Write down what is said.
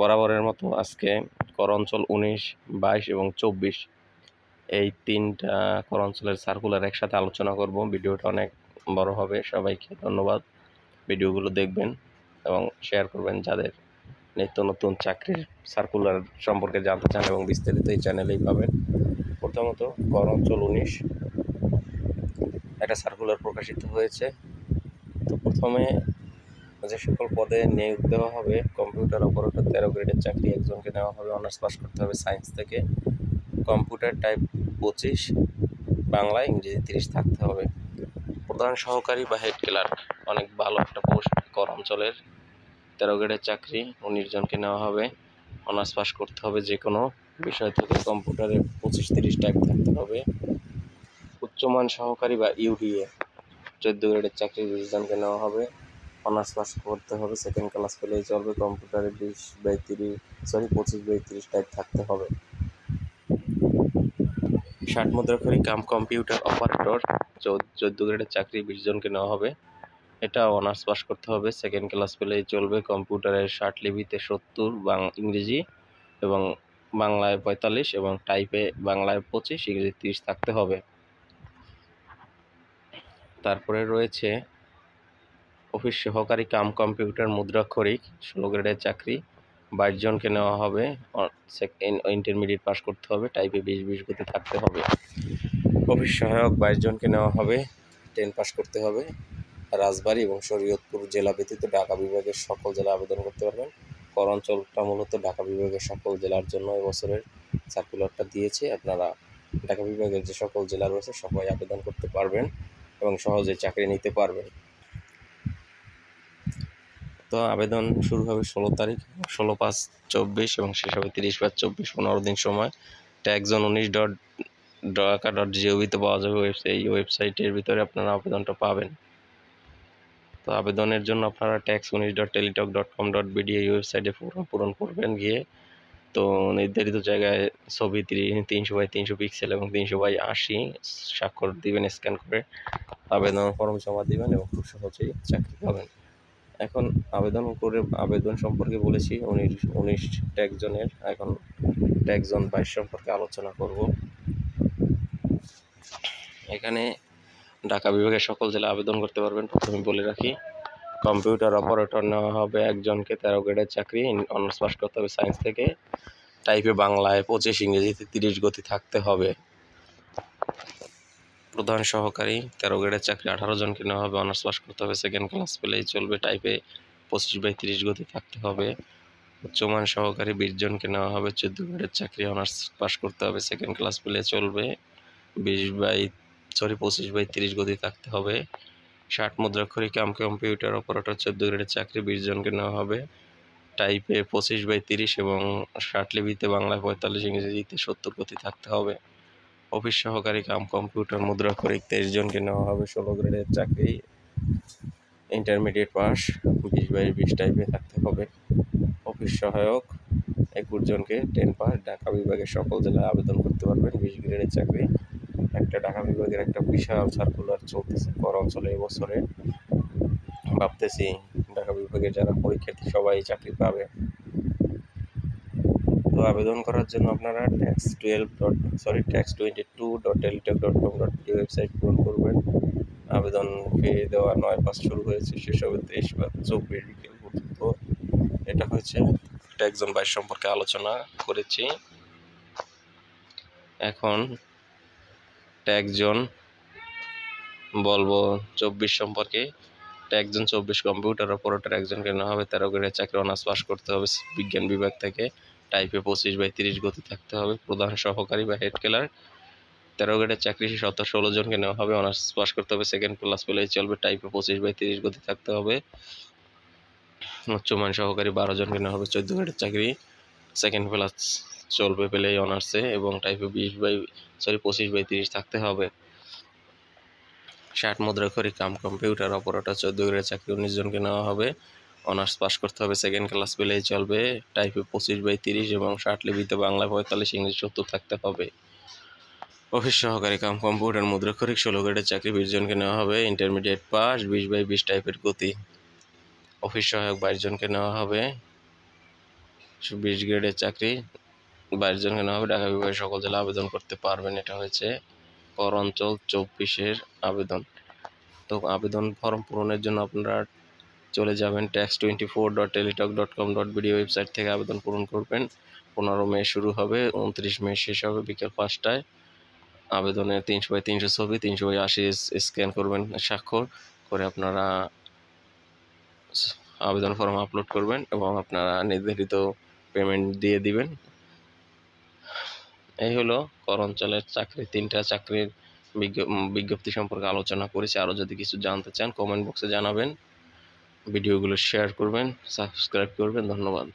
বরাবরের মতো আজকে কর অঞ্চল 19, 22 এবং 24 এই 3টা কর অঞ্চলের সার্কুলার একসাথে আলোচনা করব। ভিডিওটা অনেক বড় হবে। সবাইকে ধন্যবাদ। ভিডিওগুলো দেখবেন এবং শেয়ার করবেন যাদের নিত্য নতুন চাকরির সার্কুলার সম্পর্কে জানতে চান এবং বিস্তারিত এই চ্যানেলেই পাবেন। প্রথমত কর অঞ্চল 19 একটা সার্কুলার প্রকাশিত হয়েছে। তো প্রথমে যে সকল পদে নিয়োগ দেওয়া হবে, কম্পিউটার অপারেটর 13 গ্রেডের চাকরি একজনকে নেওয়া হবে। অনার্স পাস করতে হবে সায়েন্স থেকে। কম্পিউটার টাইপ 25, বাংলা ইংরেজি 30 থাকতে হবে। প্রধান সহকারী বা হেড ক্লার্ক অনেক ভালো একটা পোস্ট। কর অঞ্চলের 13 গ্রেডের চাকরি 19 জনকে নেওয়া হবে। অনার্স পাস করতে হবে যে কোনো বিষয় থেকে। কম্পিউটারে 25-30 টাইপ থাকতে হবে। উচ্চমান সহকারী বা ইউডিএ 14 গ্রেডের চাকরি 20 জনকে নেওয়া হবে। অনার্স পাস করতে হবে, সেকেন্ড ক্লাস পেলেই চলবে। কম্পিউটারে 25/30 টাইপ থাকতে হবে। 60 মুদ্রাক্ষরী কাম কম্পিউটার অপারেটর 14 গ্রেডের চাকরি 20 জনকে নেওয়া হবে। এটা অনার্স পাস করতে হবে, সেকেন্ড ক্লাস পেলেই চলবে। কম্পিউটারের 60 লিপিতে 70, ইংরেজি এবং বাংলায় 45 এবং টাইপে বাংলায় 25, ইংরেজি 30 থাকতে হবে। তারপরে রয়েছে অফিস সহকারী কাম কম্পিউটার মুদ্রাক্ষরিক 16 গ্রেডের চাকরি 22 জনকে নেওয়া হবে। ইন্টারমিডিয়েট পাস করতে হবে, টাইপে 20 গতি থাকতে হবে। অফিস সহায়ক 22 জনকে নেওয়া হবে, 10 পাস করতে হবে। রাজবাড়ী এবং শরীয়তপুর জেলা ব্যতীত ঢাকা বিভাগের সকল জেলা আবেদন করতে পারবেন। কর অঞ্চলটা মূলত ঢাকা বিভাগের সকল জেলার জন্য এবছরের সার্কুলারটা দিয়েছে। আপনারা ঢাকা বিভাগের যে সকল জেলা রয়েছে সবাই আবেদন করতে পারবেন এবং সহজে চাকরি নিতে পারবেন। তো আবেদন শুরু হবে 16 তারিখ, 16/5/24 এবং শেষ হবে 30/5/24, 15 দিন সময়। taxon19.dhaka.gov-তে পাওয়া যাবে এই ওয়েবসাইটের ভিতরে আপনারা আবেদনটা পাবেন। তো আবেদনের জন্য আপনারা tax19.teletalk.com.bd এই ওয়েবসাইটে পূরণ করবেন গিয়ে। তো নির্ধারিত জায়গায় ছবি 300x300 পিক্সেল এবং 300x80 স্বাক্ষর দিবেন স্ক্যান করে। আবেদন ফর্ম জমা দিবেন এবং খুব সহজেই চাকরি পাবেন। এখন আবেদন সম্পর্কে বলেছি 19 ট্যাক্সজনের। এখন ট্যাক্সজন 22 সম্পর্কে আলোচনা করব। এখানে ঢাকা বিভাগের সকল জেলা আবেদন করতে পারবেন। প্রথমে বলে রাখি, কম্পিউটার অপারেটর নেওয়া হবে একজনকে, 13 গ্রেডের চাকরি, অনার্স পাস করতে হবে সায়েন্স থেকে। টাইপে বাংলায় 25, ইংরেজিতে 30 গতি থাকতে হবে। প্রধান সহকারী 13 গ্রেডের চাকরি 18 জনকে নেওয়া হবে, অনার্স পাস করতে হবে, সেকেন্ড ক্লাস পেলেই চলবে। টাইপে 25/30 গতি থাকতে হবে। উচ্চমান সহকারী 20 জনকে নেওয়া হবে, 14 গ্রেডের চাকরি, অনার্স পাস করতে হবে, সেকেন্ড ক্লাস পেলে চলবে। 25/30 গতি থাকতে হবে। 60 মুদ্রাক্ষরী কাম কম্পিউটার অপারেটর 14 গ্রেডের চাকরি 20 জনকে নেওয়া হবে। টাইপে 25/30 এবং 60 লিপিতে বাংলায় 45, ইংরেজিতে 70 গতি থাকতে হবে। অফিস সহকারী কাম কম্পিউটার মুদ্রাক্ষরিক 23 জনকে নেওয়া হবে, 16 গ্রেডের চাকরি, ইন্টারমিডিয়েট পাস, 20/20 টাইপে থাকতে হবে। অফিস সহায়ক 21 জনকে, 10 পাস। ঢাকা বিভাগের সকল জেলায় আবেদন করতে পারবেন। 20 গ্রেডের চাকরি। একটা ঢাকা বিভাগের একটা বিশাল সার্কুলার চলতেছে কর অঞ্চলে এবছরে। ভাবতেছি ঢাকা বিভাগের যারা পরীক্ষার্থী সবাই চাকরি পাবে। তো আবেদন করার জন্য আপনারা tax22.teletalk.com.bd ওয়েবসাইট পূরণ করবেন। আবেদন ফি দেওয়া 9/5 শুরু হয়েছে, শেষ হবে 23/24 বিকেল পর্যন্ত। এটা হচ্ছে ট্যাক্সজন 22 সম্পর্কে আলোচনা করেছি। এখন ট্যাক্সজন বলবো 24 সম্পর্কে। ট্যাক্সজন 24 কম্পিউটার অপারেটর একজনকে নেওয়া হবে, 13 গ্রেডের চাকরি, অনার্স পাস করতে হবে বিজ্ঞান বিভাগ থেকে। টাইপে 25/30 গতি থাকতে হবে। প্রধান সহকারী বা হেড ক্লার্ক 13 গ্রেডের চাকরি 16 জনকে নেওয়া হবে, অনার্স পাস করতে হবে, সেকেন্ড ক্লাস পেলেই চলবে। টাইপে 25/30 গতি থাকতে হবে। উচ্চমান সহকারী 12 জনকে নেওয়া হবে, 14 গ্রেডের চাকরি, সেকেন্ড ক্লাস চলবে পেলেই অনার্সে এবং টাইপে 25/30 থাকতে হবে। 60 মুদ্রাক্ষরী কাম কম্পিউটার অপারেটর 14 গ্রেডের চাকরি 19 জনকে নেওয়া হবে, অনার্স পাস করতে হবে, সেকেন্ড ক্লাস পেলেই চলবে। টাইপে 25/30 এবং 60 লিপিতে বাংলা 45, ইংরেজি 70 থাকতে হবে। অফিস সহকারী কাম কম্পিউটার মুদ্রাক্ষরিক 16 গ্রেডের চাকরি 20 জনকে নেওয়া হবে, ইন্টারমিডিয়েট পাস, 20/20 টাইপের গতি। অফিস সহায়ক 22 জনকে নেওয়া হবে, 20 গ্রেডের চাকরি 22 জনকে নেওয়া হবে। ঢাকা বিভাগের সকল জেলা আবেদন করতে পারবেন। এটা হয়েছে কর অঞ্চল 24-এর আবেদন। তো আবেদন ফর্ম পূরণের জন্য আপনারা চলে যাবেন tax24.teletalk.com.bd ওয়েবসাইট থেকে আবেদন পূরণ করবেন। 15 মে শুরু হবে, 29 মে শেষ হবে বিকেল 5টায়। আবেদনের 300x300 ছবি, 380 স্ক্যান করবেন, স্বাক্ষর করে আপনারা আবেদন ফর্ম আপলোড করবেন এবং আপনারা নির্ধারিত পেমেন্ট দিয়ে দিবেন। এই হলো কর অঞ্চলের চাকরি, 3টা চাকরির বিজ্ঞপ্তি সম্পর্কে আলোচনা করেছি। আরও যদি কিছু জানতে চান কমেন্ট বক্সে জানাবেন। ভিডিওগুলো শেয়ার করবেন, সাবস্ক্রাইব করবেন। ধন্যবাদ।